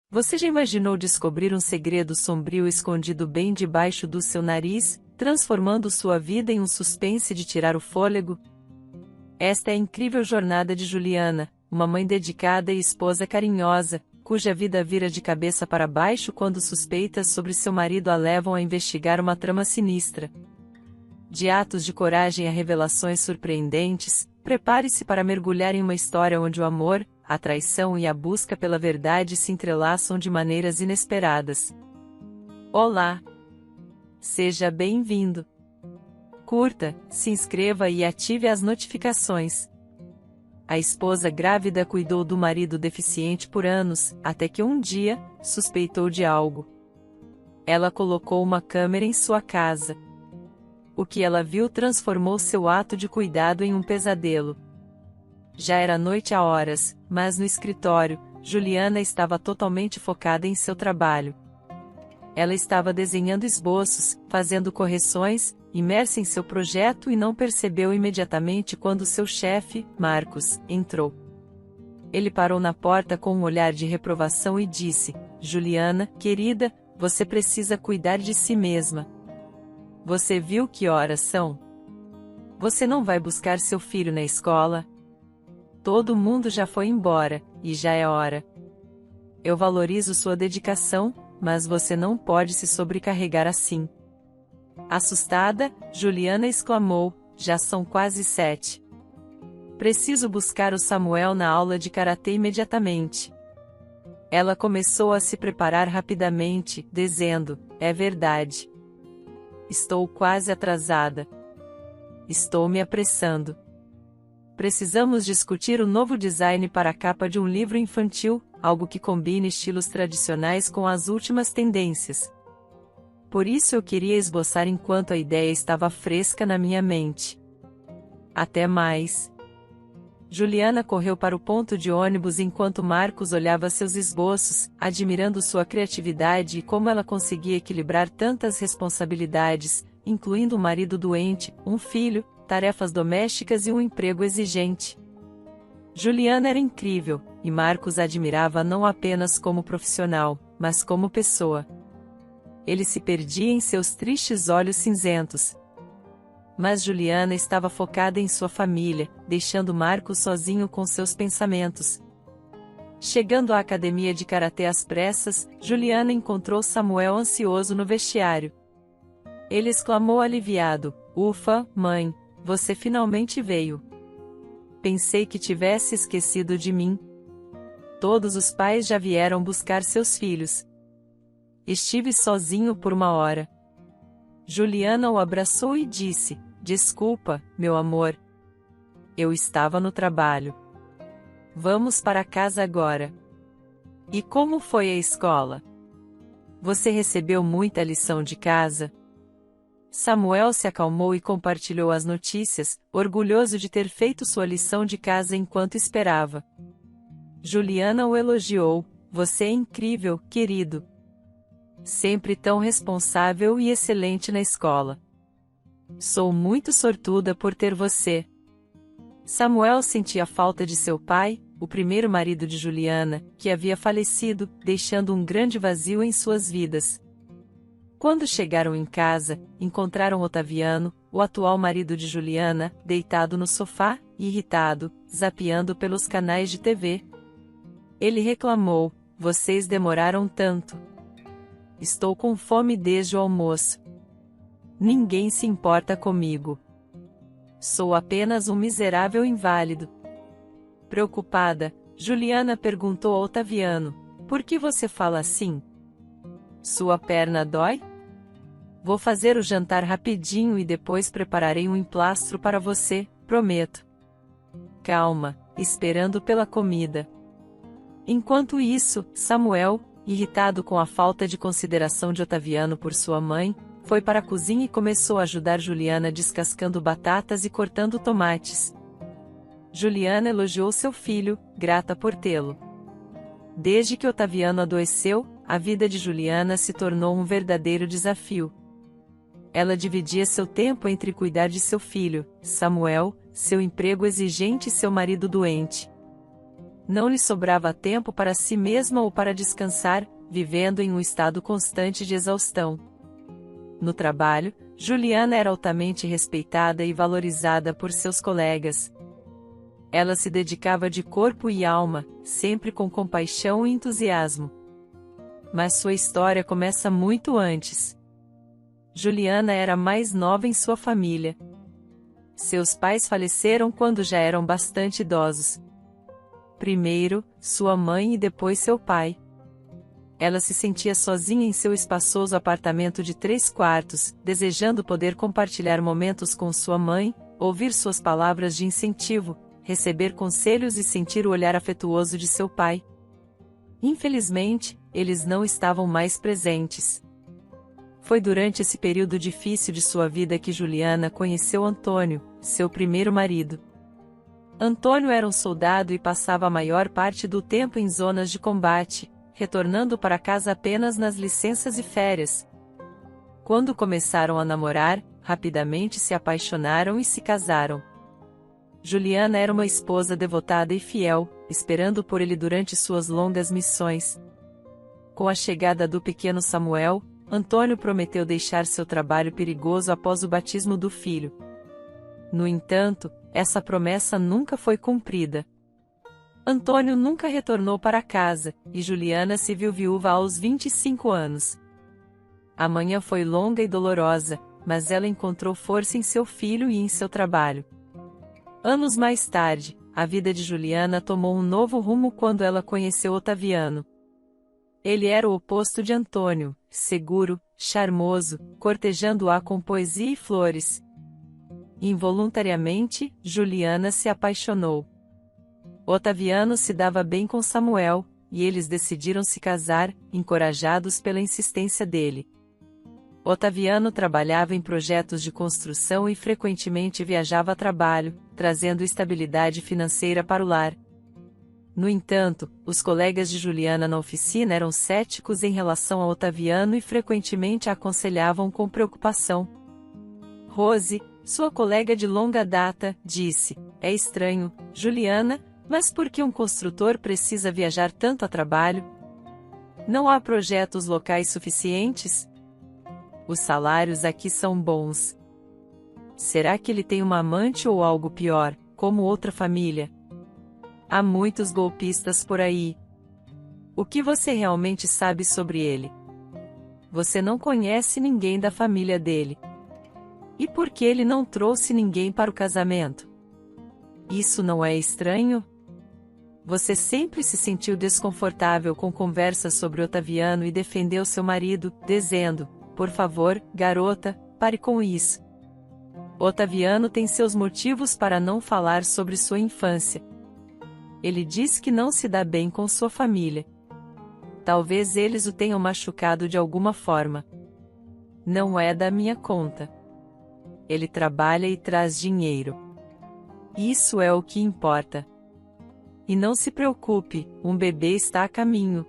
Você já imaginou descobrir um segredo sombrio escondido bem debaixo do seu nariz, transformando sua vida em um suspense de tirar o fôlego? Esta é a incrível jornada de Juliana, uma mãe dedicada e esposa carinhosa, cuja vida vira de cabeça para baixo quando suspeitas sobre seu marido a levam a investigar uma trama sinistra. De atos de coragem a revelações surpreendentes, prepare-se para mergulhar em uma história onde o amor, a traição e a busca pela verdade se entrelaçam de maneiras inesperadas. Olá! Seja bem-vindo! Curta, se inscreva e ative as notificações. A esposa grávida cuidou do marido deficiente por anos, até que um dia, suspeitou de algo. Ela colocou uma câmera em sua casa. O que ela viu transformou seu ato de cuidado em um pesadelo. Já era noite há horas, mas no escritório, Juliana estava totalmente focada em seu trabalho. Ela estava desenhando esboços, fazendo correções, imersa em seu projeto e não percebeu imediatamente quando seu chefe, Marcos, entrou. Ele parou na porta com um olhar de reprovação e disse: "Juliana, querida, você precisa cuidar de si mesma. Você viu que horas são? Você não vai buscar seu filho na escola? Todo mundo já foi embora, e já é hora. Eu valorizo sua dedicação, mas você não pode se sobrecarregar assim." Assustada, Juliana exclamou: "Já são quase 7. Preciso buscar o Samuel na aula de karatê imediatamente." Ela começou a se preparar rapidamente, dizendo: "É verdade. Estou quase atrasada. Estou me apressando. Precisamos discutir o novo design para a capa de um livro infantil, algo que combine estilos tradicionais com as últimas tendências. Por isso eu queria esboçar enquanto a ideia estava fresca na minha mente. Até mais." Juliana correu para o ponto de ônibus enquanto Marcos olhava seus esboços, admirando sua criatividade e como ela conseguia equilibrar tantas responsabilidades, incluindo um marido doente, um filho, tarefas domésticas e um emprego exigente. Juliana era incrível, e Marcos a admirava não apenas como profissional, mas como pessoa. Ele se perdia em seus tristes olhos cinzentos. Mas Juliana estava focada em sua família, deixando Marcos sozinho com seus pensamentos. Chegando à academia de karatê às pressas, Juliana encontrou Samuel ansioso no vestiário. Ele exclamou aliviado: "Ufa, mãe, você finalmente veio. Pensei que tivesse esquecido de mim." Todos os pais já vieram buscar seus filhos. "Estive sozinho por uma hora." Juliana o abraçou e disse: "Desculpa, meu amor. Eu estava no trabalho. Vamos para casa agora." "E como foi a escola? Você recebeu muita lição de casa?" Samuel se acalmou e compartilhou as notícias, orgulhoso de ter feito sua lição de casa enquanto esperava. Juliana o elogiou: "Você é incrível, querido. Sempre tão responsável e excelente na escola. Sou muito sortuda por ter você." Samuel sentia falta de seu pai, o primeiro marido de Juliana, que havia falecido, deixando um grande vazio em suas vidas. Quando chegaram em casa, encontraram Otaviano, o atual marido de Juliana, deitado no sofá, irritado, zapeando pelos canais de TV. Ele reclamou: "Vocês demoraram tanto. Estou com fome desde o almoço. Ninguém se importa comigo. Sou apenas um miserável inválido." Preocupada, Juliana perguntou a Otaviano: "Por que você fala assim? Sua perna dói? Vou fazer o jantar rapidinho e depois prepararei um emplastro para você, prometo." Calma, esperando pela comida. Enquanto isso, Samuel, irritado com a falta de consideração de Otaviano por sua mãe, foi para a cozinha e começou a ajudar Juliana descascando batatas e cortando tomates. Juliana elogiou seu filho, grata por tê-lo. Desde que Otaviano adoeceu, a vida de Juliana se tornou um verdadeiro desafio. Ela dividia seu tempo entre cuidar de seu filho, Samuel, seu emprego exigente e seu marido doente. Não lhe sobrava tempo para si mesma ou para descansar, vivendo em um estado constante de exaustão. No trabalho, Juliana era altamente respeitada e valorizada por seus colegas. Ela se dedicava de corpo e alma, sempre com compaixão e entusiasmo. Mas sua história começa muito antes. Juliana era a mais nova em sua família. Seus pais faleceram quando já eram bastante idosos. Primeiro, sua mãe e depois seu pai. Ela se sentia sozinha em seu espaçoso apartamento de 3 quartos, desejando poder compartilhar momentos com sua mãe, ouvir suas palavras de incentivo, receber conselhos e sentir o olhar afetuoso de seu pai. Infelizmente, eles não estavam mais presentes. Foi durante esse período difícil de sua vida que Juliana conheceu Antônio, seu primeiro marido. Antônio era um soldado e passava a maior parte do tempo em zonas de combate, retornando para casa apenas nas licenças e férias. Quando começaram a namorar, rapidamente se apaixonaram e se casaram. Juliana era uma esposa devotada e fiel, esperando por ele durante suas longas missões. Com a chegada do pequeno Samuel, Antônio prometeu deixar seu trabalho perigoso após o batismo do filho. No entanto, essa promessa nunca foi cumprida. Antônio nunca retornou para casa, e Juliana se viu viúva aos 25 anos. A manhã foi longa e dolorosa, mas ela encontrou força em seu filho e em seu trabalho. Anos mais tarde, a vida de Juliana tomou um novo rumo quando ela conheceu Otaviano. Ele era o oposto de Antônio, seguro, charmoso, cortejando-a com poesia e flores. Involuntariamente, Juliana se apaixonou. Otaviano se dava bem com Samuel, e eles decidiram se casar, encorajados pela insistência dele. Otaviano trabalhava em projetos de construção e frequentemente viajava a trabalho, trazendo estabilidade financeira para o lar. No entanto, os colegas de Juliana na oficina eram céticos em relação a Otaviano e frequentemente a aconselhavam com preocupação. Rose, sua colega de longa data, disse: "É estranho, Juliana, mas por que um construtor precisa viajar tanto a trabalho? Não há projetos locais suficientes? Os salários aqui são bons. Será que ele tem uma amante ou algo pior, como outra família? Há muitos golpistas por aí. O que você realmente sabe sobre ele? Você não conhece ninguém da família dele. E por que ele não trouxe ninguém para o casamento? Isso não é estranho? Você sempre se sentiu desconfortável com conversas sobre Otaviano e defendeu seu marido, dizendo: por favor, garota, pare com isso. Otaviano tem seus motivos para não falar sobre sua infância. Ele diz que não se dá bem com sua família. Talvez eles o tenham machucado de alguma forma. Não é da minha conta. Ele trabalha e traz dinheiro. Isso é o que importa. E não se preocupe, um bebê está a caminho.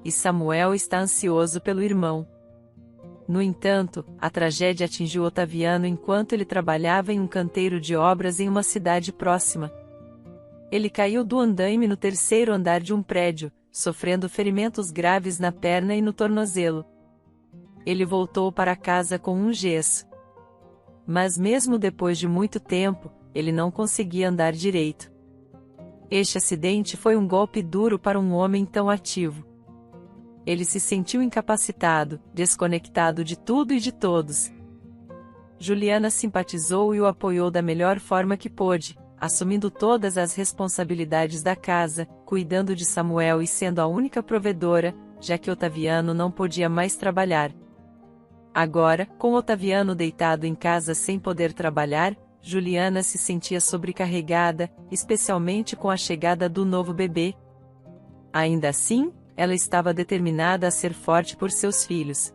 E Samuel está ansioso pelo irmão. No entanto, a tragédia atingiu Otaviano enquanto ele trabalhava em um canteiro de obras em uma cidade próxima. Ele caiu do andaime no 3º andar de um prédio, sofrendo ferimentos graves na perna e no tornozelo. Ele voltou para casa com um gesso. Mas mesmo depois de muito tempo, ele não conseguia andar direito. Este acidente foi um golpe duro para um homem tão ativo. Ele se sentiu incapacitado, desconectado de tudo e de todos. Juliana simpatizou e o apoiou da melhor forma que pôde, assumindo todas as responsabilidades da casa, cuidando de Samuel e sendo a única provedora, já que Otaviano não podia mais trabalhar. Agora, com Otaviano deitado em casa sem poder trabalhar, Juliana se sentia sobrecarregada, especialmente com a chegada do novo bebê. Ainda assim, ela estava determinada a ser forte por seus filhos.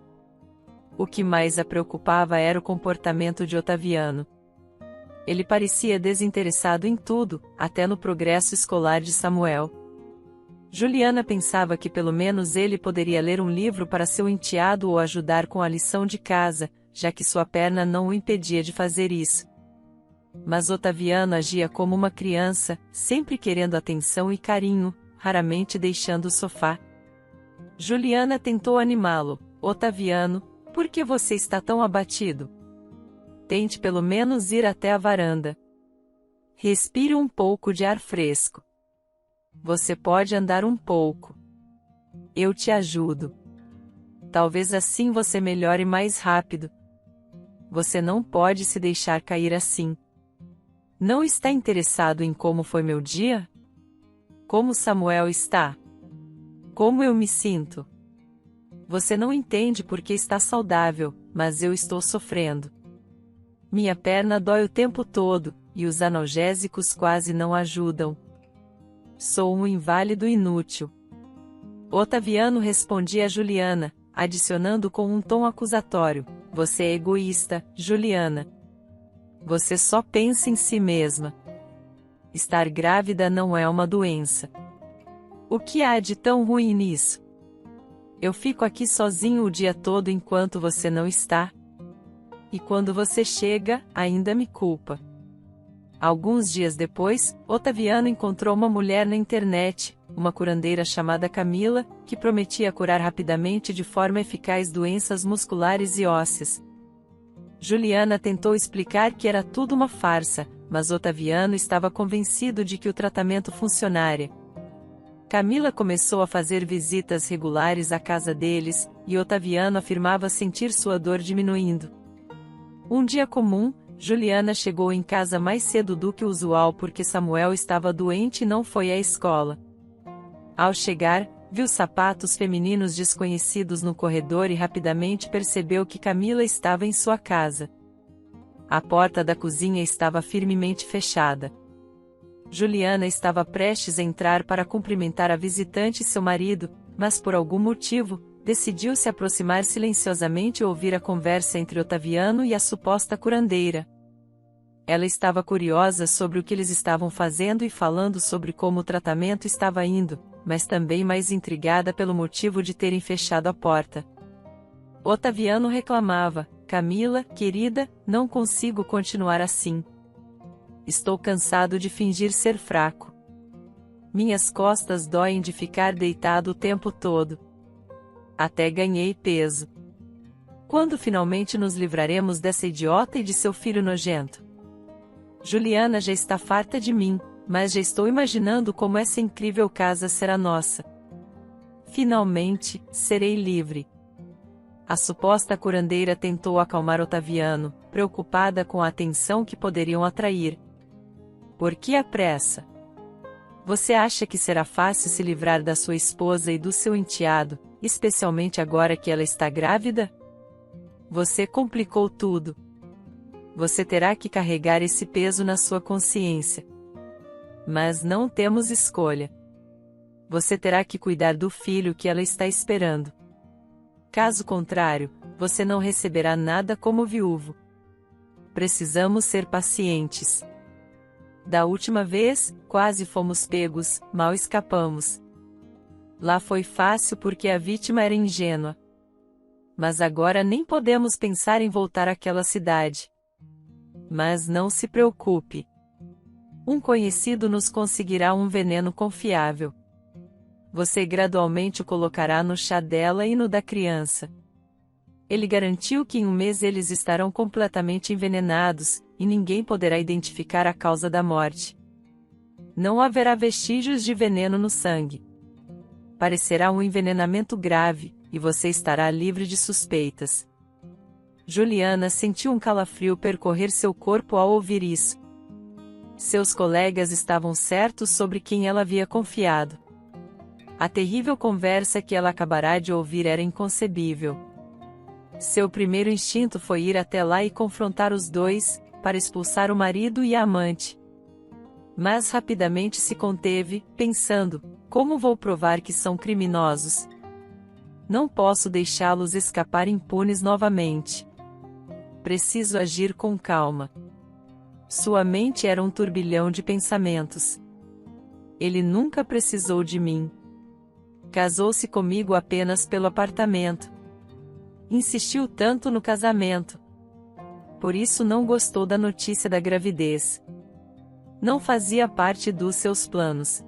O que mais a preocupava era o comportamento de Otaviano. Ele parecia desinteressado em tudo, até no progresso escolar de Samuel. Juliana pensava que pelo menos ele poderia ler um livro para seu enteado ou ajudar com a lição de casa, já que sua perna não o impedia de fazer isso. Mas Otaviano agia como uma criança, sempre querendo atenção e carinho, raramente deixando o sofá. Juliana tentou animá-lo. Otaviano, por que você está tão abatido? Tente pelo menos ir até a varanda. Respire um pouco de ar fresco. Você pode andar um pouco. Eu te ajudo. Talvez assim você melhore mais rápido. Você não pode se deixar cair assim. Não está interessado em como foi meu dia? Como Samuel está? Como eu me sinto? Você não entende porque está saudável, mas eu estou sofrendo. Minha perna dói o tempo todo, e os analgésicos quase não ajudam. Sou um inválido inútil. Otaviano respondia a Juliana, adicionando com um tom acusatório: você é egoísta, Juliana. Você só pensa em si mesma. Estar grávida não é uma doença. O que há de tão ruim nisso? Eu fico aqui sozinho o dia todo enquanto você não está. E quando você chega, ainda me culpa. Alguns dias depois, Otaviano encontrou uma mulher na internet, uma curandeira chamada Camila, que prometia curar rapidamente de forma eficaz doenças musculares e ósseas. Juliana tentou explicar que era tudo uma farsa, mas Otaviano estava convencido de que o tratamento funcionaria. Camila começou a fazer visitas regulares à casa deles, e Otaviano afirmava sentir sua dor diminuindo. Um dia comum, Juliana chegou em casa mais cedo do que o usual porque Samuel estava doente e não foi à escola. Ao chegar, viu sapatos femininos desconhecidos no corredor e rapidamente percebeu que Camila estava em sua casa. A porta da cozinha estava firmemente fechada. Juliana estava prestes a entrar para cumprimentar a visitante e seu marido, mas por algum motivo, decidiu se aproximar silenciosamente e ouvir a conversa entre Otaviano e a suposta curandeira. Ela estava curiosa sobre o que eles estavam fazendo e falando sobre como o tratamento estava indo, mas também mais intrigada pelo motivo de terem fechado a porta. Otaviano reclamava: Camila, querida, não consigo continuar assim. Estou cansado de fingir ser fraco. Minhas costas doem de ficar deitado o tempo todo. Até ganhei peso. Quando finalmente nos livraremos dessa idiota e de seu filho nojento? Juliana já está farta de mim, mas já estou imaginando como essa incrível casa será nossa. Finalmente, serei livre. A suposta curandeira tentou acalmar Otaviano, preocupada com a atenção que poderiam atrair. Por que a pressa? Você acha que será fácil se livrar da sua esposa e do seu enteado, especialmente agora que ela está grávida? Você complicou tudo. Você terá que carregar esse peso na sua consciência. Mas não temos escolha. Você terá que cuidar do filho que ela está esperando. Caso contrário, você não receberá nada como viúvo. Precisamos ser pacientes. Da última vez, quase fomos pegos, mal escapamos. Lá foi fácil porque a vítima era ingênua. Mas agora nem podemos pensar em voltar àquela cidade. Mas não se preocupe. Um conhecido nos conseguirá um veneno confiável. Você gradualmente o colocará no chá dela e no da criança. Ele garantiu que em um mês eles estarão completamente envenenados, e ninguém poderá identificar a causa da morte. Não haverá vestígios de veneno no sangue. Parecerá um envenenamento grave, e você estará livre de suspeitas. Juliana sentiu um calafrio percorrer seu corpo ao ouvir isso. Seus colegas estavam certos sobre quem ela havia confiado. A terrível conversa que ela acabará de ouvir era inconcebível. Seu primeiro instinto foi ir até lá e confrontar os dois, para expulsar o marido e a amante. Mas rapidamente se conteve, pensando: como vou provar que são criminosos? Não posso deixá-los escapar impunes novamente. Preciso agir com calma. Sua mente era um turbilhão de pensamentos. Ele nunca precisou de mim. Casou-se comigo apenas pelo apartamento. Insistiu tanto no casamento. por isso não gostou da notícia da gravidez. Não fazia parte dos seus planos.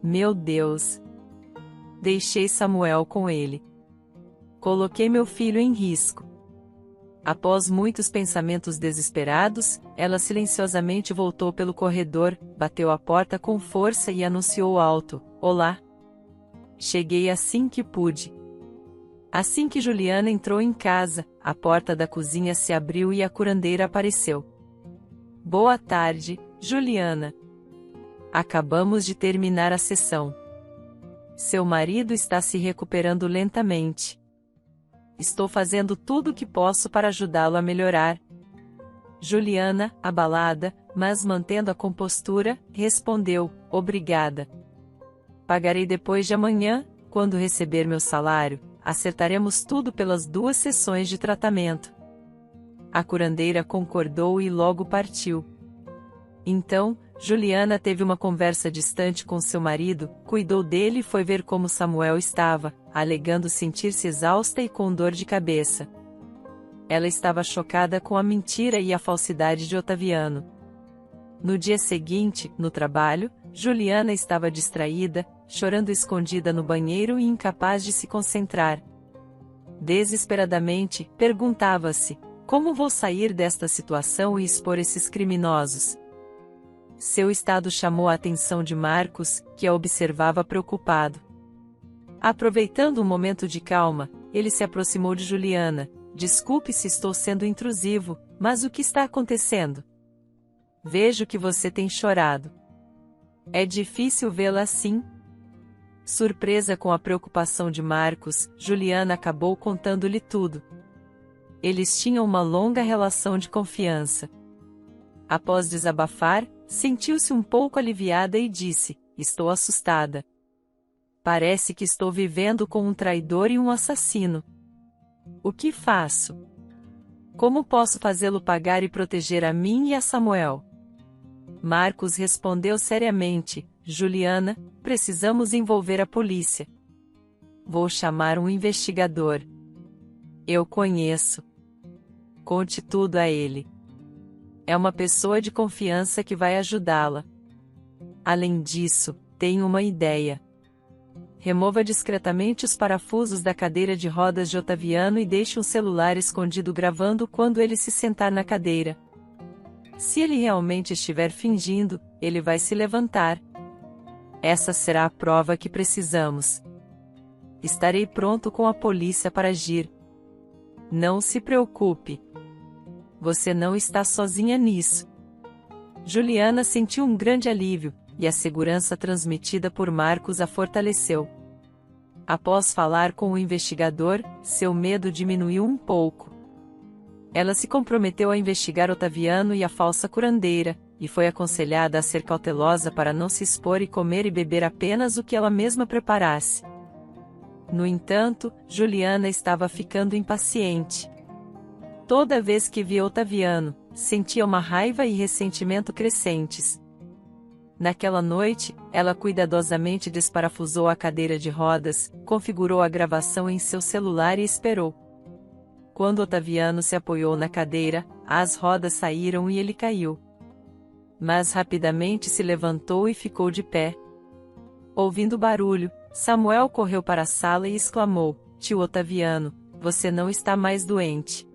Meu Deus! Deixei Samuel com ele. Coloquei meu filho em risco. Após muitos pensamentos desesperados, ela silenciosamente voltou pelo corredor, bateu a porta com força e anunciou alto: "Olá!" Cheguei assim que pude. Assim que Juliana entrou em casa, a porta da cozinha se abriu e a curandeira apareceu. "Boa tarde, Juliana. Acabamos de terminar a sessão. Seu marido está se recuperando lentamente. Estou fazendo tudo o que posso para ajudá-lo a melhorar." Juliana, abalada, mas mantendo a compostura, respondeu: "Obrigada. Pagarei depois de amanhã, quando receber meu salário, acertaremos tudo pelas 2 sessões de tratamento." A curandeira concordou e logo partiu. Então, Juliana teve uma conversa distante com seu marido, cuidou dele e foi ver como Samuel estava, alegando sentir-se exausta e com dor de cabeça. Ela estava chocada com a mentira e a falsidade de Otaviano. No dia seguinte, no trabalho, Juliana estava distraída, chorando escondida no banheiro e incapaz de se concentrar. Desesperadamente, perguntava-se: como vou sair desta situação e expor esses criminosos? Seu estado chamou a atenção de Marcos, que a observava preocupado. Aproveitando um momento de calma, ele se aproximou de Juliana. "Desculpe se estou sendo intrusivo, mas o que está acontecendo? Vejo que você tem chorado. É difícil vê-la assim?" Surpresa com a preocupação de Marcos, Juliana acabou contando-lhe tudo. Eles tinham uma longa relação de confiança. Após desabafar, sentiu-se um pouco aliviada e disse: "Estou assustada. Parece que estou vivendo com um traidor e um assassino. O que faço? Como posso fazê-lo pagar e proteger a mim e a Samuel?" Marcos respondeu seriamente: "Juliana, precisamos envolver a polícia. Vou chamar um investigador. Eu conheço. Conte tudo a ele. É uma pessoa de confiança que vai ajudá-la. Além disso, tenho uma ideia. Remova discretamente os parafusos da cadeira de rodas de Otaviano e deixe um celular escondido gravando quando ele se sentar na cadeira. Se ele realmente estiver fingindo, ele vai se levantar. Essa será a prova que precisamos. Estarei pronto com a polícia para agir. Não se preocupe. Você não está sozinha nisso." Juliana sentiu um grande alívio, e a segurança transmitida por Marcos a fortaleceu. Após falar com o investigador, seu medo diminuiu um pouco. Ela se comprometeu a investigar Otaviano e a falsa curandeira, e foi aconselhada a ser cautelosa para não se expor e comer e beber apenas o que ela mesma preparasse. No entanto, Juliana estava ficando impaciente. Toda vez que via Otaviano, sentia uma raiva e ressentimento crescentes. Naquela noite, ela cuidadosamente desparafusou a cadeira de rodas, configurou a gravação em seu celular e esperou. Quando Otaviano se apoiou na cadeira, as rodas saíram e ele caiu. Mas rapidamente se levantou e ficou de pé. Ouvindo o barulho, Samuel correu para a sala e exclamou: "Tio Otaviano, você não está mais doente.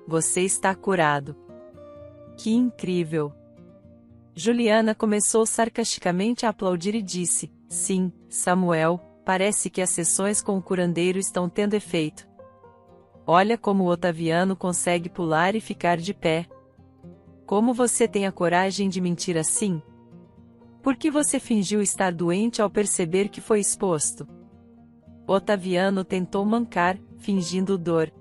Você está curado." Que incrível! Juliana começou sarcasticamente a aplaudir e disse: "Sim, Samuel, parece que as sessões com o curandeiro estão tendo efeito. Olha como o Otaviano consegue pular e ficar de pé. Como você tem a coragem de mentir assim? Por que você fingiu estar doente ao perceber que foi exposto?" Otaviano tentou mancar, fingindo dor.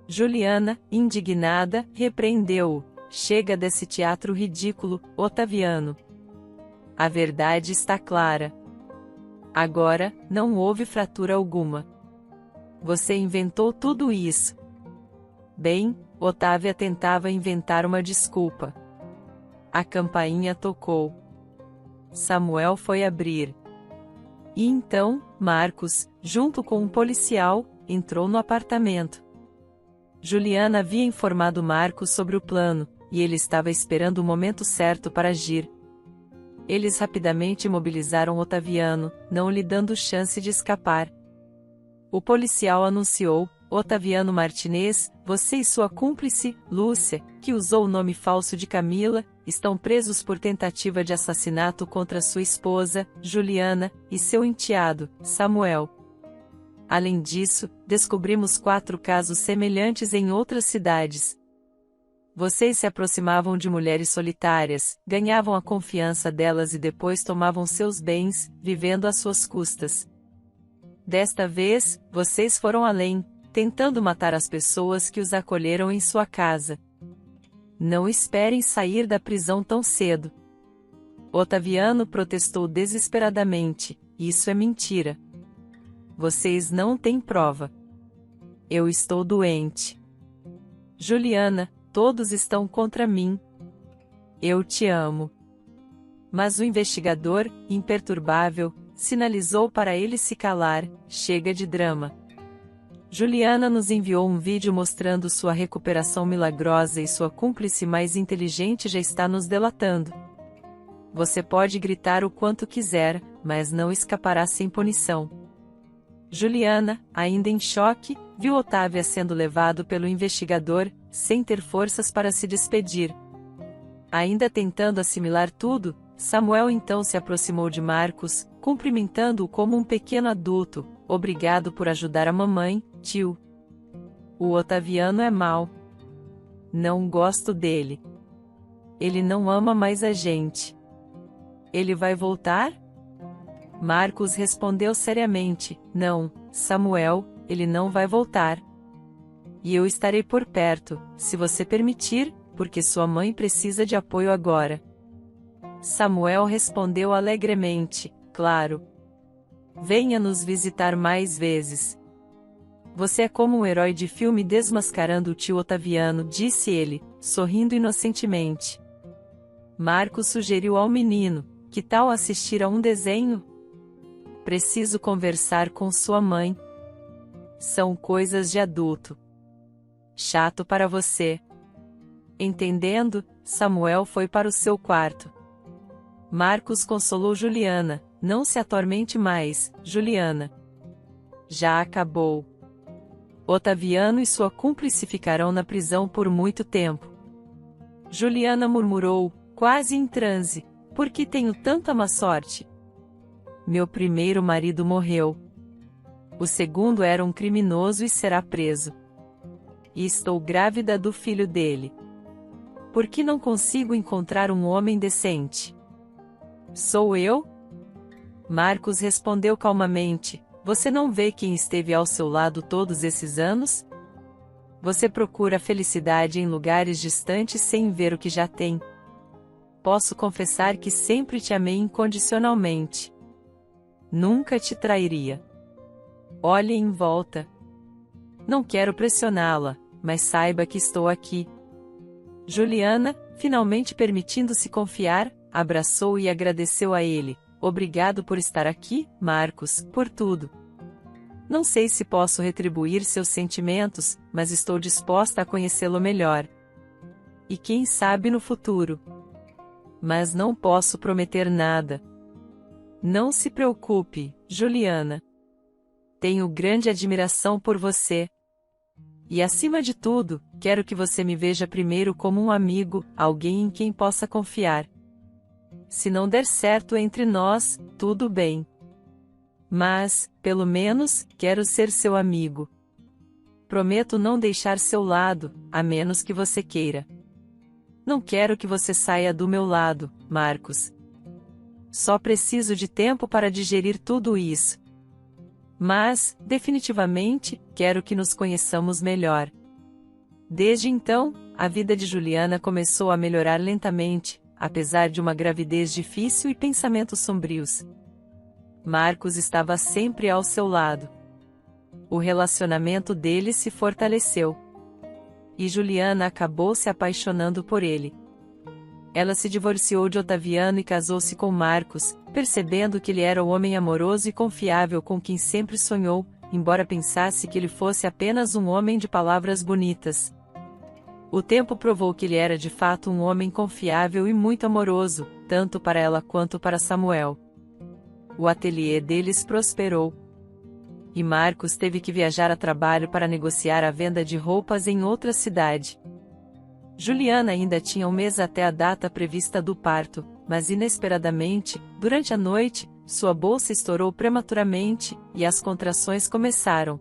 Juliana, indignada, repreendeu-o: "Chega desse teatro ridículo, Otaviano. A verdade está clara. Agora, não houve fratura alguma. Você inventou tudo isso." Bem, Otávia tentava inventar uma desculpa. A campainha tocou. Samuel foi abrir. E então, Marcos, junto com um policial, entrou no apartamento. Juliana havia informado Marcos sobre o plano, e ele estava esperando o momento certo para agir. Eles rapidamente imobilizaram Otaviano, não lhe dando chance de escapar. O policial anunciou: Otaviano Martinez, você e sua cúmplice, Lúcia, que usou o nome falso de Camila, estão presos por tentativa de assassinato contra sua esposa, Juliana, e seu enteado, Samuel. Além disso, descobrimos 4 casos semelhantes em outras cidades. Vocês se aproximavam de mulheres solitárias, ganhavam a confiança delas e depois tomavam seus bens, vivendo às suas custas. Desta vez, vocês foram além, tentando matar as pessoas que os acolheram em sua casa. Não esperem sair da prisão tão cedo. Otaviano protestou desesperadamente: isso é mentira. Vocês não têm prova. Eu estou doente. Juliana, todos estão contra mim. Eu te amo. Mas o investigador, imperturbável, sinalizou para ele se calar: chega de drama. Juliana nos enviou um vídeo mostrando sua recuperação milagrosa e sua cúmplice mais inteligente já está nos delatando. Você pode gritar o quanto quiser, mas não escapará sem punição. Juliana, ainda em choque, viu Otávia sendo levado pelo investigador, sem ter forças para se despedir. Ainda tentando assimilar tudo, Samuel então se aproximou de Marcos, cumprimentando-o como um pequeno adulto: obrigado por ajudar a mamãe, tio. O Otaviano é mau. Não gosto dele. Ele não ama mais a gente. Ele vai voltar? Marcos respondeu seriamente: não, Samuel, ele não vai voltar. E eu estarei por perto, se você permitir, porque sua mãe precisa de apoio agora. Samuel respondeu alegremente: claro. Venha nos visitar mais vezes. Você é como um herói de filme desmascarando o tio Otaviano, disse ele, sorrindo inocentemente. Marcos sugeriu ao menino: que tal assistir a um desenho? Preciso conversar com sua mãe. São coisas de adulto. Chato para você. Entendendo, Samuel foi para o seu quarto. Marcos consolou Juliana: não se atormente mais, Juliana. Já acabou. Otaviano e sua cúmplice ficarão na prisão por muito tempo. Juliana murmurou, quase em transe: por que tenho tanta má sorte? Meu primeiro marido morreu. O segundo era um criminoso e será preso. E estou grávida do filho dele. Por que não consigo encontrar um homem decente? Sou eu? Marcos respondeu calmamente: você não vê quem esteve ao seu lado todos esses anos? Você procura felicidade em lugares distantes sem ver o que já tem. Posso confessar que sempre te amei incondicionalmente. Nunca te trairia. Olhe em volta. Não quero pressioná-la, mas saiba que estou aqui. Juliana, finalmente permitindo-se confiar, abraçou e agradeceu a ele. Obrigado por estar aqui, Marcos, por tudo. Não sei se posso retribuir seus sentimentos, mas estou disposta a conhecê-lo melhor. E quem sabe no futuro. Mas não posso prometer nada. Não se preocupe, Juliana. Tenho grande admiração por você. E acima de tudo, quero que você me veja primeiro como um amigo, alguém em quem possa confiar. Se não der certo entre nós, tudo bem. Mas, pelo menos, quero ser seu amigo. Prometo não deixar seu lado, a menos que você queira. Não quero que você saia do meu lado, Marcos. Só preciso de tempo para digerir tudo isso. Mas, definitivamente, quero que nos conheçamos melhor. Desde então, a vida de Juliana começou a melhorar lentamente, apesar de uma gravidez difícil e pensamentos sombrios. Marcos estava sempre ao seu lado. O relacionamento deles se fortaleceu. E Juliana acabou se apaixonando por ele. Ela se divorciou de Otaviano e casou-se com Marcos, percebendo que ele era o homem amoroso e confiável com quem sempre sonhou, embora pensasse que ele fosse apenas um homem de palavras bonitas. O tempo provou que ele era de fato um homem confiável e muito amoroso, tanto para ela quanto para Samuel. O ateliê deles prosperou. E Marcos teve que viajar a trabalho para negociar a venda de roupas em outra cidade. Juliana ainda tinha um mês até a data prevista do parto, mas inesperadamente, durante a noite, sua bolsa estourou prematuramente, e as contrações começaram.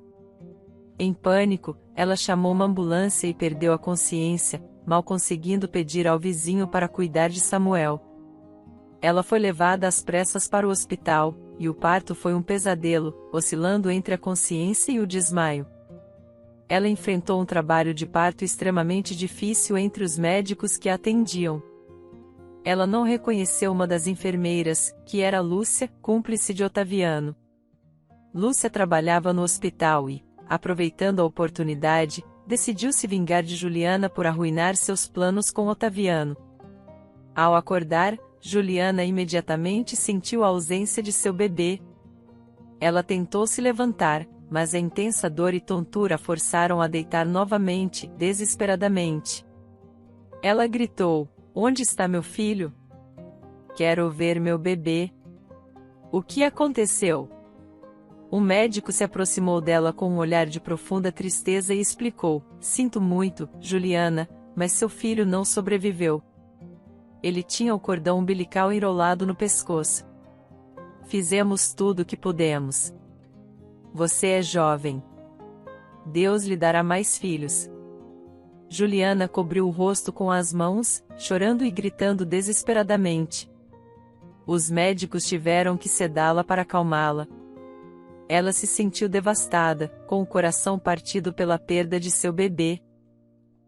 Em pânico, ela chamou uma ambulância e perdeu a consciência, mal conseguindo pedir ao vizinho para cuidar de Samuel. Ela foi levada às pressas para o hospital, e o parto foi um pesadelo, oscilando entre a consciência e o desmaio. Ela enfrentou um trabalho de parto extremamente difícil entre os médicos que a atendiam. Ela não reconheceu uma das enfermeiras, que era Lúcia, cúmplice de Otaviano. Lúcia trabalhava no hospital e, aproveitando a oportunidade, decidiu se vingar de Juliana por arruinar seus planos com Otaviano. Ao acordar, Juliana imediatamente sentiu a ausência de seu bebê. Ela tentou se levantar, mas a intensa dor e tontura a forçaram a deitar novamente, desesperadamente. Ela gritou: "Onde está meu filho? Quero ver meu bebê." O que aconteceu? O médico se aproximou dela com um olhar de profunda tristeza e explicou: "Sinto muito, Juliana, mas seu filho não sobreviveu. Ele tinha o cordão umbilical enrolado no pescoço. Fizemos tudo o que pudemos. Você é jovem. Deus lhe dará mais filhos." Juliana cobriu o rosto com as mãos, chorando e gritando desesperadamente. Os médicos tiveram que sedá-la para acalmá-la. Ela se sentiu devastada, com o coração partido pela perda de seu bebê.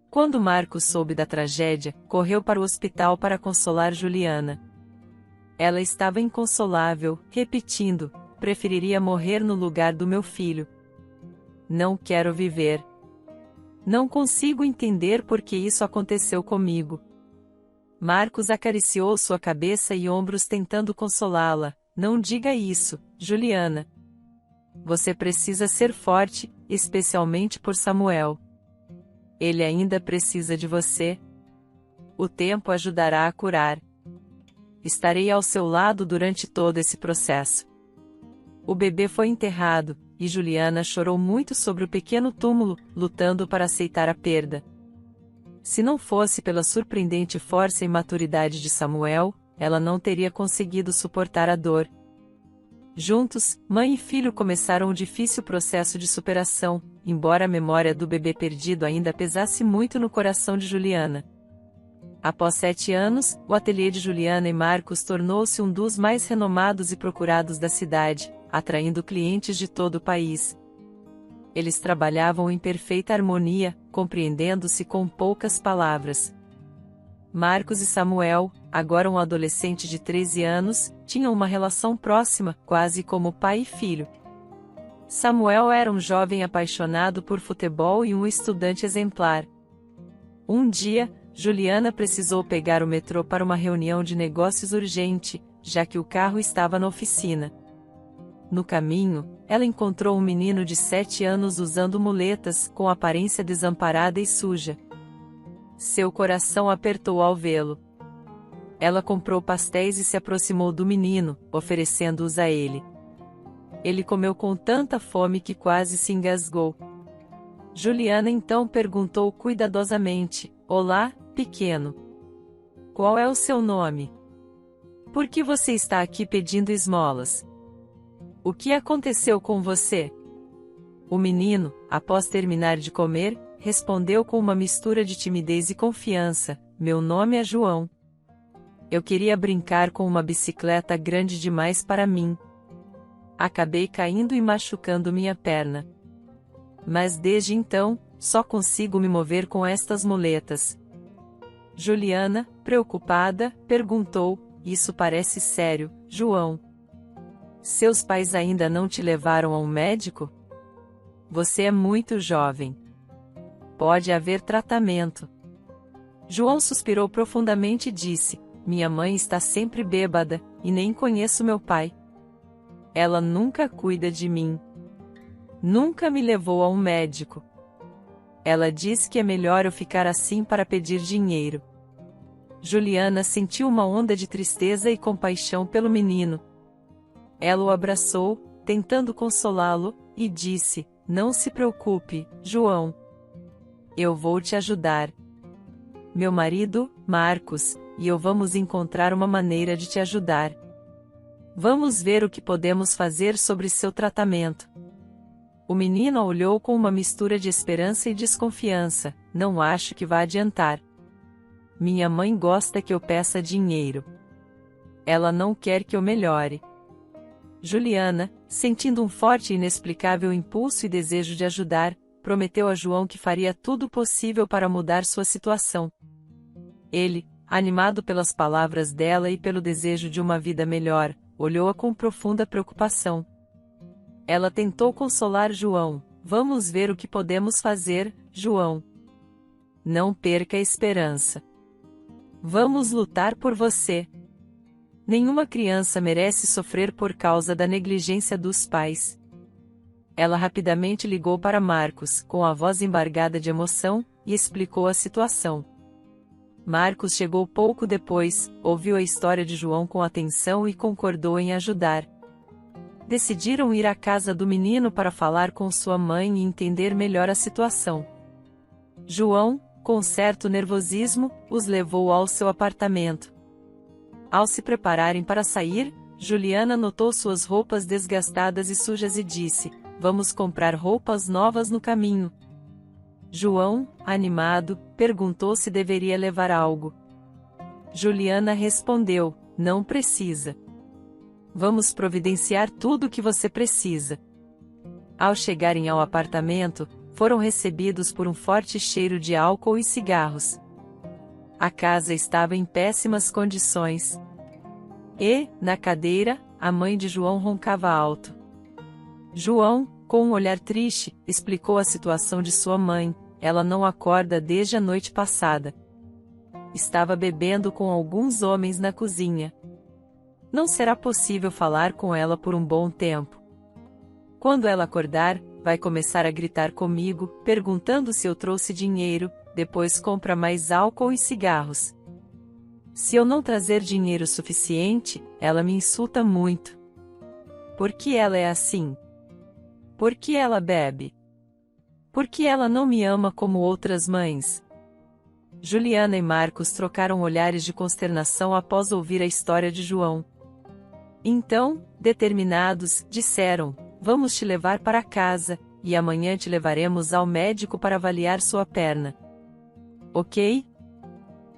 Quando Marcos soube da tragédia, correu para o hospital para consolar Juliana. Ela estava inconsolável, repetindo: "Preferiria morrer no lugar do meu filho. Não quero viver. Não consigo entender por que isso aconteceu comigo." Marcos acariciou sua cabeça e ombros tentando consolá-la. "Não diga isso, Juliana. Você precisa ser forte, especialmente por Samuel. Ele ainda precisa de você. O tempo ajudará a curar. Estarei ao seu lado durante todo esse processo." O bebê foi enterrado, e Juliana chorou muito sobre o pequeno túmulo, lutando para aceitar a perda. Se não fosse pela surpreendente força e maturidade de Samuel, ela não teria conseguido suportar a dor. Juntos, mãe e filho começaram o difícil processo de superação, embora a memória do bebê perdido ainda pesasse muito no coração de Juliana. Após 7 anos, o ateliê de Juliana e Marcos tornou-se um dos mais renomados e procurados da cidade, atraindo clientes de todo o país. Eles trabalhavam em perfeita harmonia, compreendendo-se com poucas palavras. Marcos e Samuel, agora um adolescente de 13 anos, tinham uma relação próxima, quase como pai e filho. Samuel era um jovem apaixonado por futebol e um estudante exemplar. Um dia, Juliana precisou pegar o metrô para uma reunião de negócios urgente, já que o carro estava na oficina. No caminho, ela encontrou um menino de 7 anos usando muletas, com aparência desamparada e suja. Seu coração apertou ao vê-lo. Ela comprou pastéis e se aproximou do menino, oferecendo-os a ele. Ele comeu com tanta fome que quase se engasgou. Juliana então perguntou cuidadosamente: "Olá, pequeno. Qual é o seu nome? Por que você está aqui pedindo esmolas? O que aconteceu com você?" O menino, após terminar de comer, respondeu com uma mistura de timidez e confiança: "Meu nome é João. Eu queria brincar com uma bicicleta grande demais para mim. Acabei caindo e machucando minha perna. Mas desde então, só consigo me mover com estas muletas." Juliana, preocupada, perguntou: "Isso parece sério, João. Seus pais ainda não te levaram a um médico? Você é muito jovem. Pode haver tratamento." João suspirou profundamente e disse: "Minha mãe está sempre bêbada, e nem conheço meu pai. Ela nunca cuida de mim. Nunca me levou a um médico. Ela diz que é melhor eu ficar assim para pedir dinheiro. Juliana sentiu uma onda de tristeza e compaixão pelo menino. Ela o abraçou, tentando consolá-lo, e disse: "Não se preocupe, João. Eu vou te ajudar. Meu marido, Marcos, e eu vamos encontrar uma maneira de te ajudar. Vamos ver o que podemos fazer sobre seu tratamento." O menino a olhou com uma mistura de esperança e desconfiança. "Não acho que vá adiantar. Minha mãe gosta que eu peça dinheiro. Ela não quer que eu melhore." Juliana, sentindo um forte e inexplicável impulso e desejo de ajudar, prometeu a João que faria tudo possível para mudar sua situação. Ele, animado pelas palavras dela e pelo desejo de uma vida melhor, olhou-a com profunda preocupação. Ela tentou consolar João. "Vamos ver o que podemos fazer, João. Não perca a esperança. Vamos lutar por você. Nenhuma criança merece sofrer por causa da negligência dos pais." Ela rapidamente ligou para Marcos, com a voz embargada de emoção, e explicou a situação. Marcos chegou pouco depois, ouviu a história de João com atenção e concordou em ajudar. Decidiram ir à casa do menino para falar com sua mãe e entender melhor a situação. João, com certo nervosismo, os levou ao seu apartamento. Ao se prepararem para sair, Juliana notou suas roupas desgastadas e sujas e disse: "Vamos comprar roupas novas no caminho." João, animado, perguntou se deveria levar algo. Juliana respondeu: "Não precisa. Vamos providenciar tudo o que você precisa." Ao chegarem ao apartamento, foram recebidos por um forte cheiro de álcool e cigarros. A casa estava em péssimas condições. E, na cadeira, a mãe de João roncava alto. João, com um olhar triste, explicou a situação de sua mãe. Ela não acorda desde a noite passada. Estava bebendo com alguns homens na cozinha. Não será possível falar com ela por um bom tempo. Quando ela acordar, vai começar a gritar comigo, perguntando se eu trouxe dinheiro, depois compra mais álcool e cigarros. Se eu não trazer dinheiro suficiente, ela me insulta muito. Por que ela é assim? Por que ela bebe? Por que ela não me ama como outras mães? Juliana e Marcos trocaram olhares de consternação após ouvir a história de João. Então, determinados, disseram: "Vamos te levar para casa, e amanhã te levaremos ao médico para avaliar sua perna. Ok?"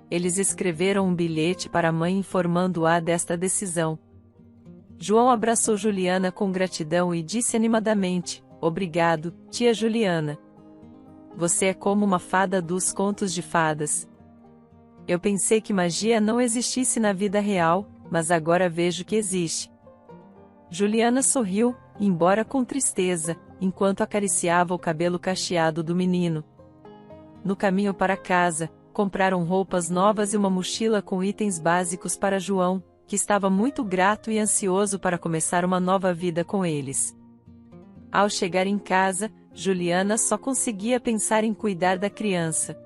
Eles escreveram um bilhete para a mãe informando-a desta decisão. João abraçou Juliana com gratidão e disse animadamente: "Obrigado, tia Juliana. Você é como uma fada dos contos de fadas. Eu pensei que magia não existisse na vida real, mas agora vejo que existe." Juliana sorriu, embora com tristeza, enquanto acariciava o cabelo cacheado do menino. No caminho para casa, compraram roupas novas e uma mochila com itens básicos para João, que estava muito grato e ansioso para começar uma nova vida com eles. Ao chegar em casa, Juliana só conseguia pensar em cuidar da criança.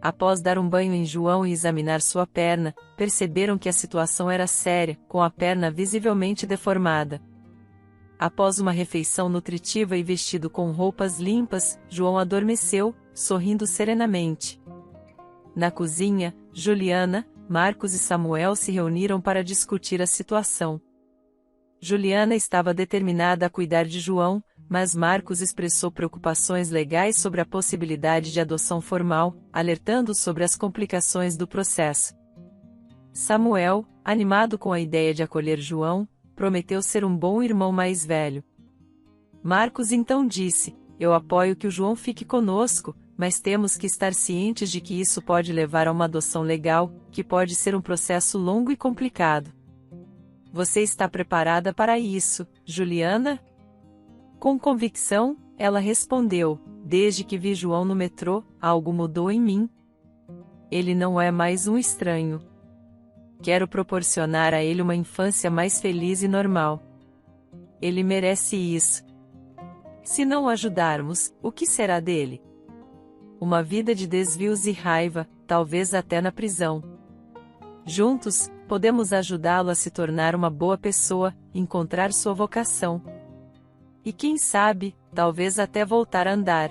Após dar um banho em João e examinar sua perna, perceberam que a situação era séria, com a perna visivelmente deformada. Após uma refeição nutritiva e vestido com roupas limpas, João adormeceu, sorrindo serenamente. Na cozinha, Juliana, Marcos e Samuel se reuniram para discutir a situação. Juliana estava determinada a cuidar de João, mas Marcos expressou preocupações legais sobre a possibilidade de adoção formal, alertando sobre as complicações do processo. Samuel, animado com a ideia de acolher João, prometeu ser um bom irmão mais velho. Marcos então disse: "Eu apoio que o João fique conosco, mas temos que estar cientes de que isso pode levar a uma adoção legal, que pode ser um processo longo e complicado. Você está preparada para isso, Juliana?" Com convicção, ela respondeu: "Desde que vi João no metrô, algo mudou em mim. Ele não é mais um estranho. Quero proporcionar a ele uma infância mais feliz e normal. Ele merece isso." Se não o ajudarmos, o que será dele? Uma vida de desvios e raiva, talvez até na prisão. Juntos, podemos ajudá-lo a se tornar uma boa pessoa, encontrar sua vocação. E quem sabe, talvez até voltar a andar.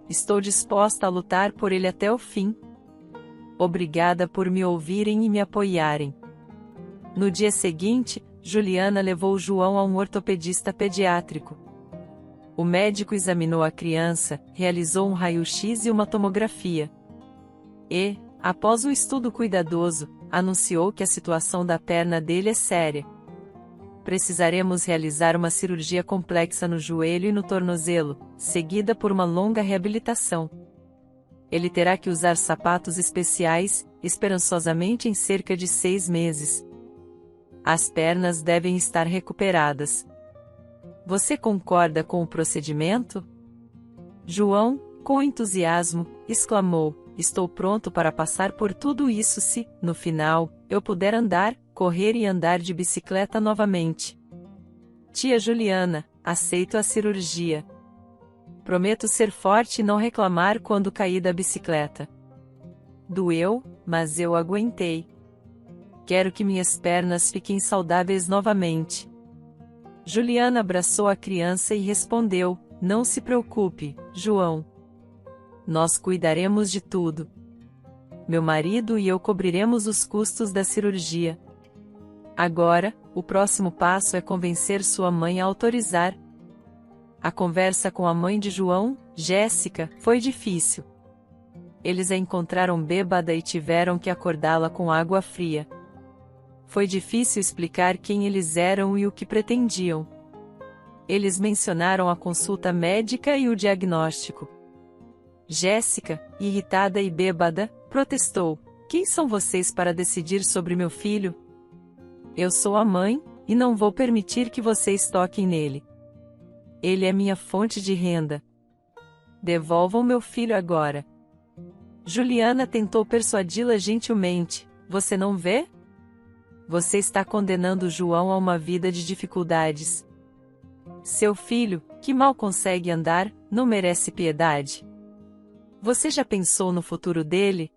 Estou disposta a lutar por ele até o fim. Obrigada por me ouvirem e me apoiarem. No dia seguinte, Juliana levou João a um ortopedista pediátrico. O médico examinou a criança, realizou um raio-x e uma tomografia. E, após um estudo cuidadoso, anunciou que a situação da perna dele é séria. Precisaremos realizar uma cirurgia complexa no joelho e no tornozelo, seguida por uma longa reabilitação. Ele terá que usar sapatos especiais, esperançosamente em cerca de 6 meses. As pernas devem estar recuperadas. Você concorda com o procedimento? João, com entusiasmo, exclamou: estou pronto para passar por tudo isso se, no final, eu puder andar, correr e andar de bicicleta novamente. Tia Juliana, aceito a cirurgia. Prometo ser forte e não reclamar quando cair da bicicleta. Doeu, mas eu aguentei. Quero que minhas pernas fiquem saudáveis novamente. Juliana abraçou a criança e respondeu: não se preocupe, João. Nós cuidaremos de tudo. Meu marido e eu cobriremos os custos da cirurgia. Agora, o próximo passo é convencer sua mãe a autorizar. A conversa com a mãe de João, Jéssica, foi difícil. Eles a encontraram bêbada e tiveram que acordá-la com água fria. Foi difícil explicar quem eles eram e o que pretendiam. Eles mencionaram a consulta médica e o diagnóstico. Jéssica, irritada e bêbada, protestou: quem são vocês para decidir sobre meu filho? Eu sou a mãe, e não vou permitir que vocês toquem nele. Ele é minha fonte de renda. Devolvam meu filho agora. Juliana tentou persuadi-la gentilmente: você não vê? Você está condenando João a uma vida de dificuldades. Seu filho, que mal consegue andar, não merece piedade. Você já pensou no futuro dele?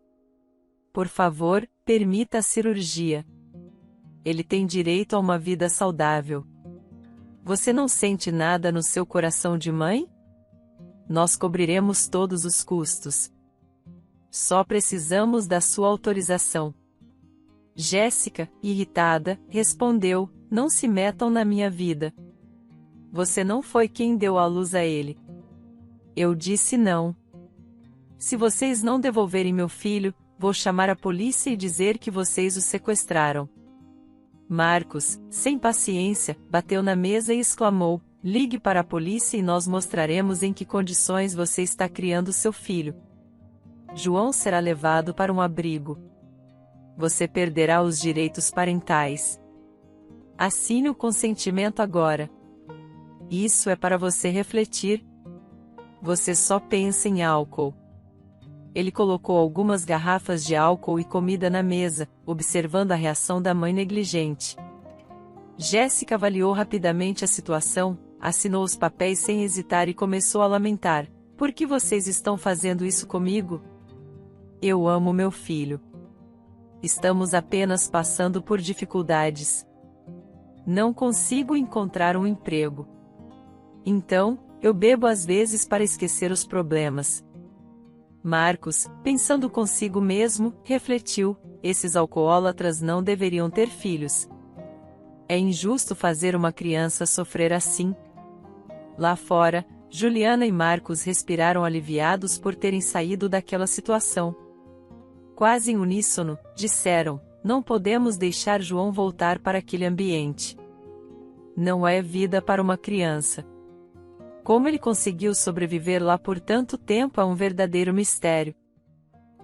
Por favor, permita a cirurgia. Ele tem direito a uma vida saudável. Você não sente nada no seu coração de mãe? Nós cobriremos todos os custos. Só precisamos da sua autorização. Jéssica, irritada, respondeu: não se metam na minha vida. Você não foi quem deu à luz a ele. Eu disse não. Se vocês não devolverem meu filho, vou chamar a polícia e dizer que vocês o sequestraram. Marcos, sem paciência, bateu na mesa e exclamou: ligue para a polícia e nós mostraremos em que condições você está criando seu filho. João será levado para um abrigo. Você perderá os direitos parentais. Assine o consentimento agora. Isso é para você refletir. Você só pensa em álcool. Ele colocou algumas garrafas de álcool e comida na mesa, observando a reação da mãe negligente. Jéssica avaliou rapidamente a situação, assinou os papéis sem hesitar e começou a lamentar: por que vocês estão fazendo isso comigo? Eu amo meu filho. Estamos apenas passando por dificuldades. Não consigo encontrar um emprego. Então, eu bebo às vezes para esquecer os problemas. Marcos, pensando consigo mesmo, refletiu: esses alcoólatras não deveriam ter filhos. É injusto fazer uma criança sofrer assim. Lá fora, Juliana e Marcos respiraram aliviados por terem saído daquela situação. Quase em uníssono, disseram: não podemos deixar João voltar para aquele ambiente. Não é vida para uma criança. Como ele conseguiu sobreviver lá por tanto tempo é um verdadeiro mistério.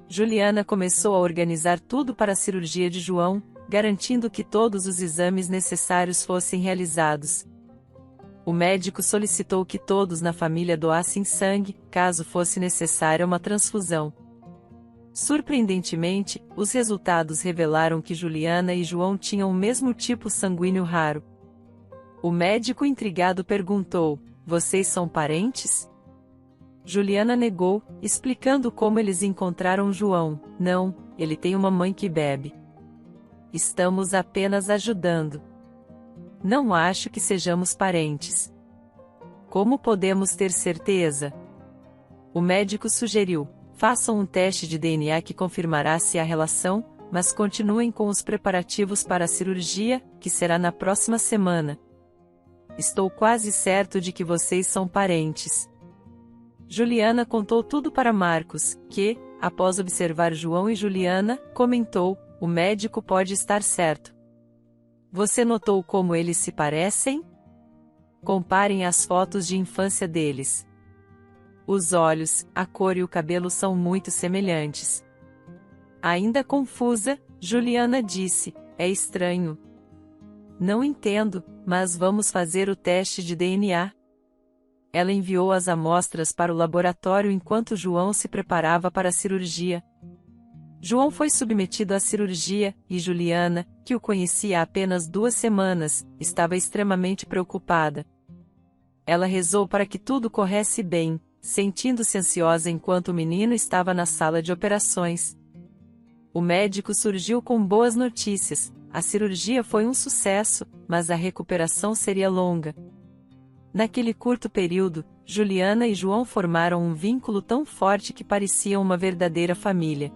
Juliana começou a organizar tudo para a cirurgia de João, garantindo que todos os exames necessários fossem realizados. O médico solicitou que todos na família doassem sangue, caso fosse necessária uma transfusão. Surpreendentemente, os resultados revelaram que Juliana e João tinham o mesmo tipo sanguíneo raro. O médico intrigado perguntou: vocês são parentes? Juliana negou, explicando como eles encontraram João. Não, ele tem uma mãe que bebe. Estamos apenas ajudando. Não acho que sejamos parentes. Como podemos ter certeza? O médico sugeriu: façam um teste de DNA que confirmará se há relação, mas continuem com os preparativos para a cirurgia, que será na próxima semana. Estou quase certo de que vocês são parentes. Juliana contou tudo para Marcos, que, após observar João e Juliana, comentou: o médico pode estar certo. Você notou como eles se parecem? Comparem as fotos de infância deles. Os olhos, a cor e o cabelo são muito semelhantes. Ainda confusa, Juliana disse: é estranho. Não entendo, mas vamos fazer o teste de DNA. Ela enviou as amostras para o laboratório enquanto João se preparava para a cirurgia. João foi submetido à cirurgia, e Juliana, que o conhecia há apenas 2 semanas, estava extremamente preocupada. Ela rezou para que tudo corresse bem, sentindo-se ansiosa enquanto o menino estava na sala de operações. O médico surgiu com boas notícias: a cirurgia foi um sucesso, mas a recuperação seria longa. Naquele curto período, Juliana e João formaram um vínculo tão forte que pareciam uma verdadeira família.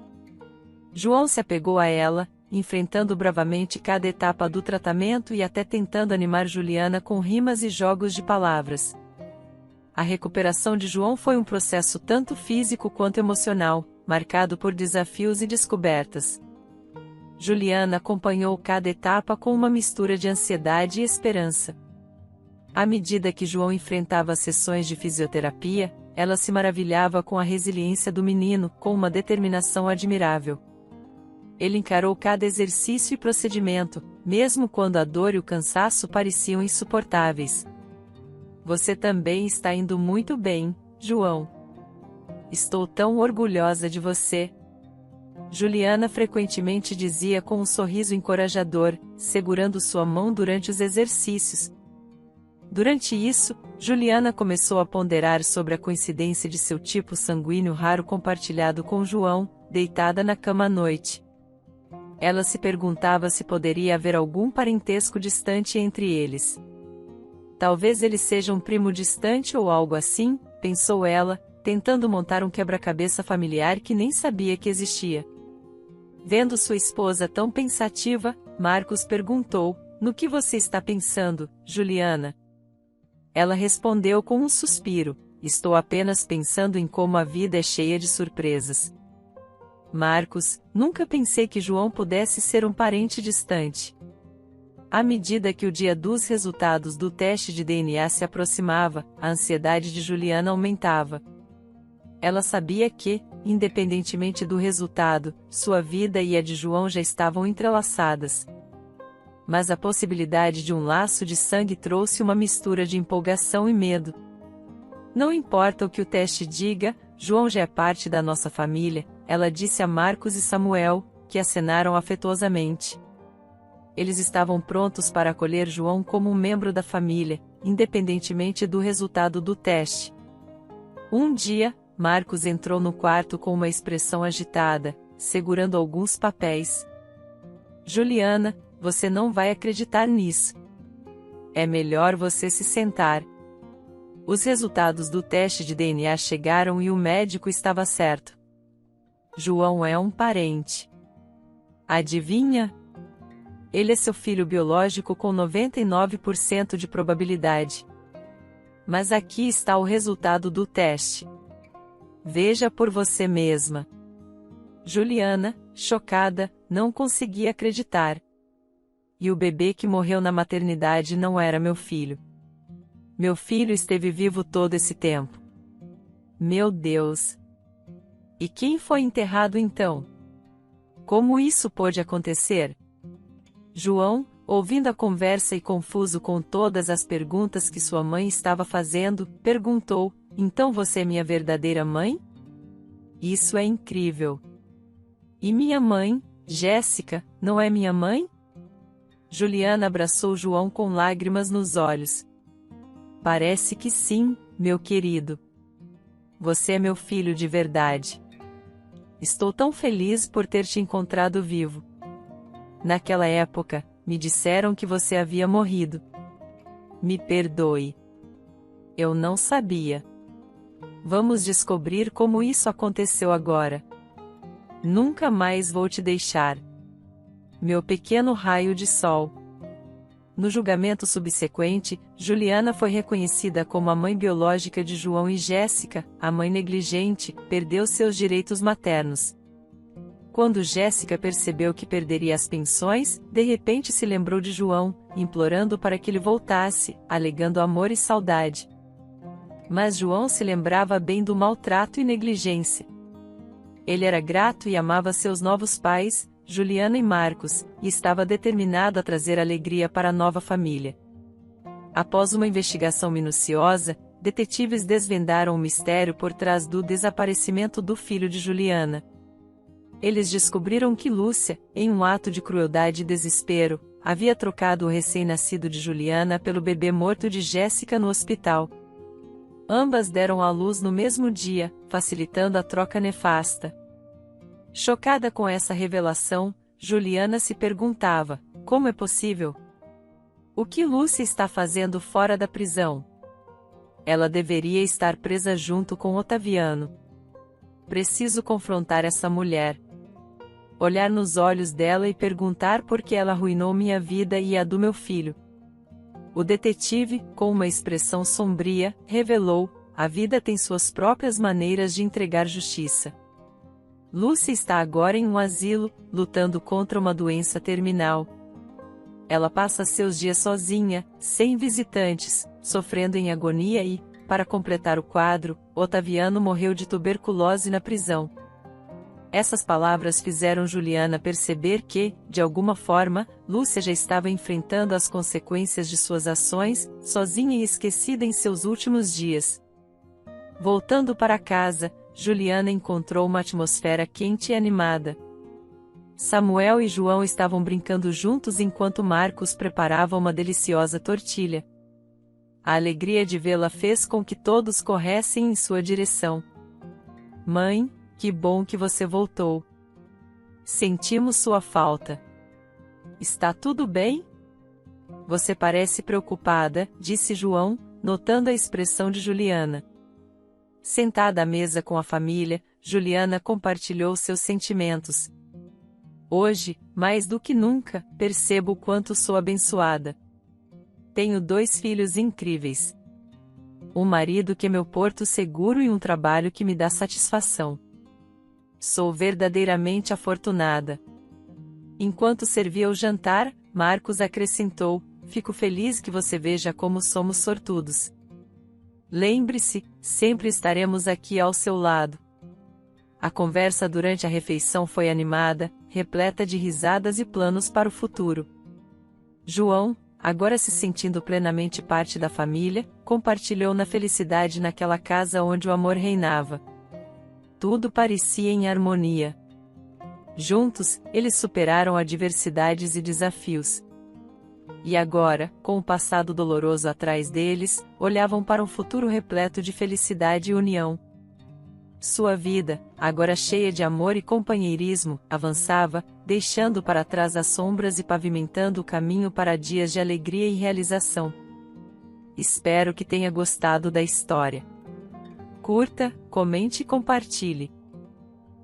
João se apegou a ela, enfrentando bravamente cada etapa do tratamento e até tentando animar Juliana com rimas e jogos de palavras. A recuperação de João foi um processo tanto físico quanto emocional, marcado por desafios e descobertas. Juliana acompanhou cada etapa com uma mistura de ansiedade e esperança. À medida que João enfrentava as sessões de fisioterapia, ela se maravilhava com a resiliência do menino, com uma determinação admirável. Ele encarou cada exercício e procedimento, mesmo quando a dor e o cansaço pareciam insuportáveis. Você também está indo muito bem, João. Estou tão orgulhosa de você. Juliana frequentemente dizia com um sorriso encorajador, segurando sua mão durante os exercícios. Durante isso, Juliana começou a ponderar sobre a coincidência de seu tipo sanguíneo raro compartilhado com João, deitada na cama à noite. Ela se perguntava se poderia haver algum parentesco distante entre eles. Talvez ele seja um primo distante ou algo assim, pensou ela, tentando montar um quebra-cabeça familiar que nem sabia que existia. Vendo sua esposa tão pensativa, Marcos perguntou: no que você está pensando, Juliana? Ela respondeu com um suspiro: estou apenas pensando em como a vida é cheia de surpresas. Marcos, nunca pensei que João pudesse ser um parente distante. À medida que o dia dos resultados do teste de DNA se aproximava, a ansiedade de Juliana aumentava. Ela sabia que, independentemente do resultado, sua vida e a de João já estavam entrelaçadas. Mas a possibilidade de um laço de sangue trouxe uma mistura de empolgação e medo. Não importa o que o teste diga, João já é parte da nossa família, ela disse a Marcos e Samuel, que acenaram afetuosamente. Eles estavam prontos para acolher João como um membro da família, independentemente do resultado do teste. Um dia, Marcos entrou no quarto com uma expressão agitada, segurando alguns papéis. Juliana, você não vai acreditar nisso. É melhor você se sentar. Os resultados do teste de DNA chegaram e o médico estava certo. João é um parente. Adivinha? Ele é seu filho biológico com 99% de probabilidade. Mas aqui está o resultado do teste. Veja por você mesma. Juliana, chocada, não conseguia acreditar. E o bebê que morreu na maternidade não era meu filho. Meu filho esteve vivo todo esse tempo. Meu Deus! E quem foi enterrado então? Como isso pôde acontecer? João, ouvindo a conversa e confuso com todas as perguntas que sua mãe estava fazendo, perguntou: então você é minha verdadeira mãe? Isso é incrível. E minha mãe, Jéssica, não é minha mãe? Juliana abraçou João com lágrimas nos olhos. Parece que sim, meu querido. Você é meu filho de verdade. Estou tão feliz por ter te encontrado vivo. Naquela época, me disseram que você havia morrido. Me perdoe. Eu não sabia. Vamos descobrir como isso aconteceu agora. Nunca mais vou te deixar. Meu pequeno raio de sol. No julgamento subsequente, Juliana foi reconhecida como a mãe biológica de João e Jéssica, a mãe negligente, perdeu seus direitos maternos. Quando Jéssica percebeu que perderia as pensões, de repente se lembrou de João, implorando para que ele voltasse, alegando amor e saudade. Mas João se lembrava bem do maltrato e negligência. Ele era grato e amava seus novos pais, Juliana e Marcos, e estava determinado a trazer alegria para a nova família. Após uma investigação minuciosa, detetives desvendaram o mistério por trás do desaparecimento do filho de Juliana. Eles descobriram que Lúcia, em um ato de crueldade e desespero, havia trocado o recém-nascido de Juliana pelo bebê morto de Jéssica no hospital. Ambas deram à luz no mesmo dia, facilitando a troca nefasta. Chocada com essa revelação, Juliana se perguntava: como é possível? O que Lúcia está fazendo fora da prisão? Ela deveria estar presa junto com Otaviano. Preciso confrontar essa mulher. Olhar nos olhos dela e perguntar por que ela arruinou minha vida e a do meu filho. O detetive, com uma expressão sombria, revelou: a vida tem suas próprias maneiras de entregar justiça. Lúcia está agora em um asilo, lutando contra uma doença terminal. Ela passa seus dias sozinha, sem visitantes, sofrendo em agonia e, para completar o quadro, Otaviano morreu de tuberculose na prisão. Essas palavras fizeram Juliana perceber que, de alguma forma, Lúcia já estava enfrentando as consequências de suas ações, sozinha e esquecida em seus últimos dias. Voltando para casa, Juliana encontrou uma atmosfera quente e animada. Samuel e João estavam brincando juntos enquanto Marcos preparava uma deliciosa tortilha. A alegria de vê-la fez com que todos corressem em sua direção. Mãe, que bom que você voltou. Sentimos sua falta. Está tudo bem? Você parece preocupada, disse João, notando a expressão de Juliana. Sentada à mesa com a família, Juliana compartilhou seus sentimentos. Hoje, mais do que nunca, percebo o quanto sou abençoada. Tenho 2 filhos incríveis. Um marido que é meu porto seguro e um trabalho que me dá satisfação. Sou verdadeiramente afortunada. Enquanto servia o jantar, Marcos acrescentou: fico feliz que você veja como somos sortudos. Lembre-se, sempre estaremos aqui ao seu lado. A conversa durante a refeição foi animada, repleta de risadas e planos para o futuro. João, agora se sentindo plenamente parte da família, compartilhou na felicidade naquela casa onde o amor reinava. Tudo parecia em harmonia. Juntos, eles superaram adversidades e desafios. E agora, com o passado doloroso atrás deles, olhavam para um futuro repleto de felicidade e união. Sua vida, agora cheia de amor e companheirismo, avançava, deixando para trás as sombras e pavimentando o caminho para dias de alegria e realização. Espero que tenha gostado da história. Curta, comente e compartilhe.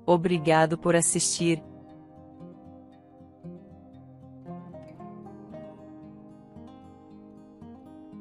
Obrigado por assistir.